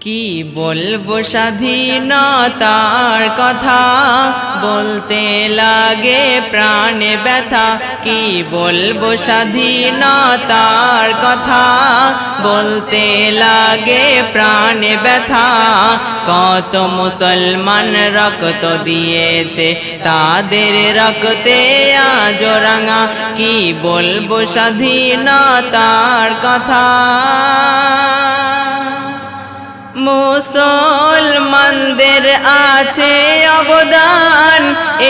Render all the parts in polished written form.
কি বলবো স্বাধীনতার কথা, বলতে লাগে প্রাণে ব্যথা। কি বলবো স্বাধীনতার কথা, বলতে লাগে প্রাণে ব্যথা। কত মুসলমান রক্ত দিয়েছে, তাদের রক্তে আজ রাঙা। কি বলবো স্বাধীনতার কথা। মুসলমানদের আছে অবদান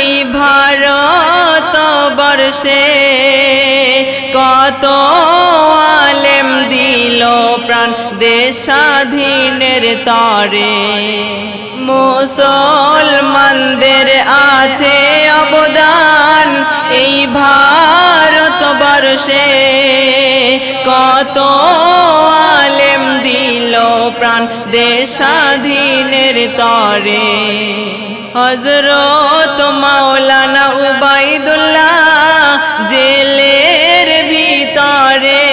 এই ভারত বর্ষে, কত আলেম দিল প্রাণ দেশ স্বাধীনের তরে। মুসলমানদের আছে অবদান এই ভারত বর্ষে, কত আলেম দিল প্রাণ দেশ স্বাধীনের তরে। হযরত মাওলানা উবাইদুল্লাহ জেলের ভিতরে,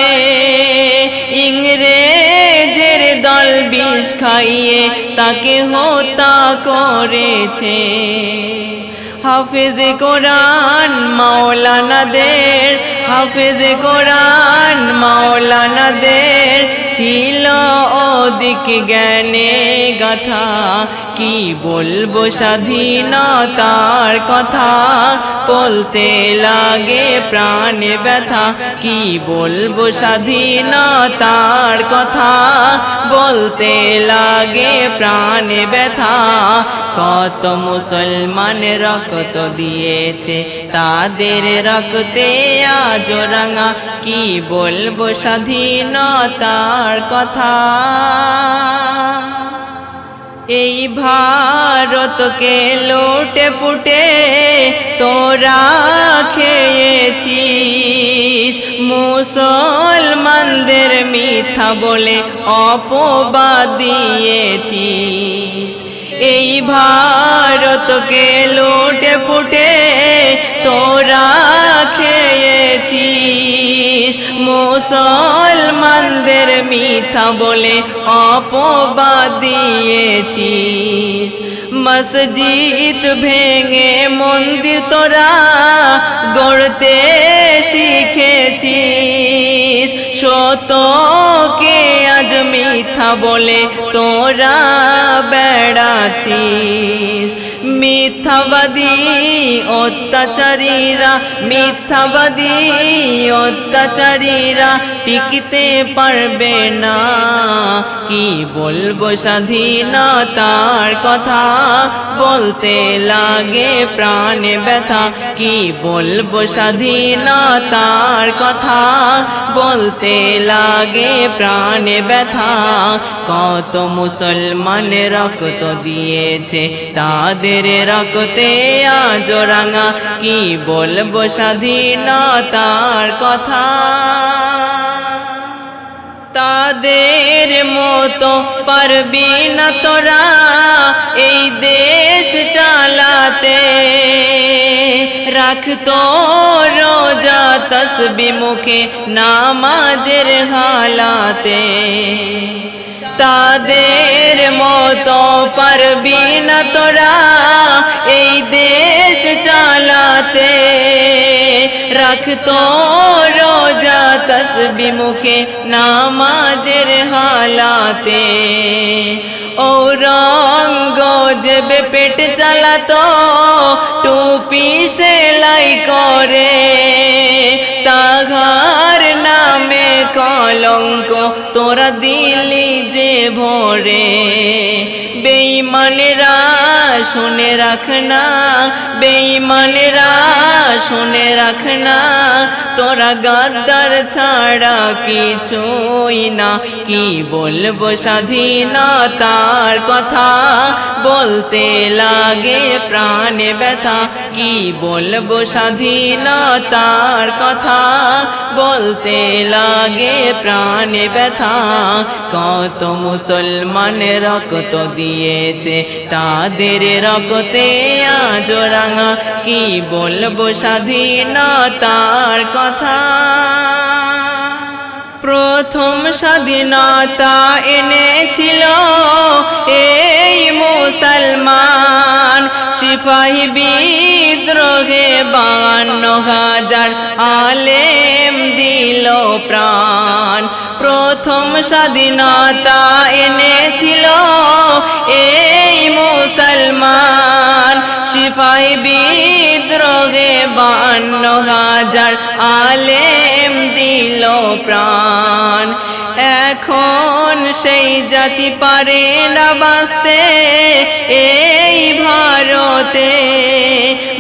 ইংরেজের দল বিষ খাইয়ে তাকে হত্যা করেছে। হাফেজ কোরআন মাওলানাদের, হাফেজ কোরআন মাওলানাদের ছিল অধিক জ্ঞানে গাথা। কি বলবো স্বাধীনতার কথা, বলতে লাগে প্রাণে ব্যথা। কি বলবো স্বাধীনতার কথা, বলতে লাগে প্রাণে ব্যথা। কত মুসলমান রক্ত দিয়েছে, তাদের রক্তে আজ রাঙা। কি বলবো স্বাধীনতার কথা। এই ভারতকে লুটে পুটে তোরা খেয়েছিস, মুসলমানদের মিথ্যা বলে অপবাদ দিয়েছিস। এই ভারতকে লুটে পুটে তোরা খেয়েছিস, মুসলমানদের মিথ্যা বলে অপবাদ দিয়েছিস। মসজিদ ভেঙে মন্দির তোরা গড়তে শিখেছিস, সত্যকে আজ মিথ্যা বলে তোরা বেড়াচ্ছিস। মিথ্যাবাদী অত্যাচারীরা, মিথ্যাবাদী অত্যাচারীরা টিকতে পারবে না। কি বলবো স্বাধীনতার কথা, বলতে লাগে প্রাণে ব্যথা। কি বলবো স্বাধীনতার কথা, বলতে লাগে প্রাণে ব্যথা। কত মুসলমান রক্ত দিয়েছে, তাদের রক্তে আজ রাঙা। কি বলবো স্বাধীনতার কথা। তাদের মতো পারবি না তোরা এই দেশ চালাতে, রাখতো রোজা তসবিহ মুখে নামাজের হালাতে। তাদের মতো পারবি না তোরা এই দেশ চালাতে, রাখতো রোজা তসবিহ মুখে নামাজের হালাতে। ঔরঙ্গজেব পেট চালাতো টুপি সেলাই করে, তাহার নামে কলঙ্ক তোরা দিলি যে ভরে। বেঈমানেরা শুনে রাখনা, বেঈমানেরা শুনে রাখনা, তোরা গাদ্দার ছাড়া কিছুই না। কি বলবো স্বাধীনতার কথা, বলতে লাগে প্রাণে ব্যথা। কি বলবো স্বাধীনতার কথা, বলতে লাগে প্রাণে ব্যথা। কত মুসলমান রক্ত দিয়েছে, তাদের রক্তে আজ রাঙা। কি বলবো স্বাধীনতার কথা। প্রথম স্বাধীনতা এনেছিল সিপাহী বিদ্রোহে 52,000 আলেম দিল প্রাণ। প্রথম স্বাধীনতা এনেছিল এই মুসলমান। সিপাহী বিদ্রোহে 52,000 আলেম দিল প্রাণ। এখন সেই জাতি পারে না বাঁচতে এই ভারতে।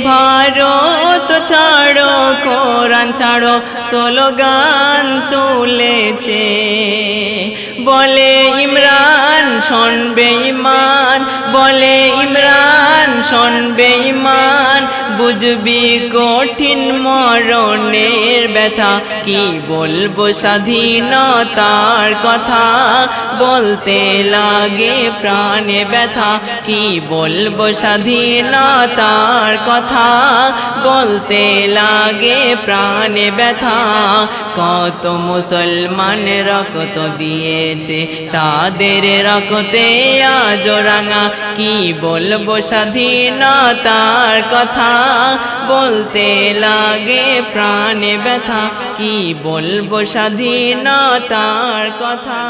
ভারত ছাড়ো কোরআন ছাড়ো স্লোগান তুলেছে। বলে ইমরান শোনবে ঈমান, বলে ইমরান শোনবে ঈমান। বুঝবি কঠিন মরণের ব্যথা, কি বলবো স্বাধীনতার কথা। বলতে লাগে প্রাণে ব্যথা, কি বলবো স্বাধীনতার কথা। বলতে লাগে প্রাণে ব্যথা। কত মুসলমান রক্ত দিয়েছে, তাদের রক্তে আজ রাঙা। কি বলবো স্বাধীনতার কথা। বলতে লাগে প্রাণে ব্যথা, কি বলবো স্বাধীনতার কথা।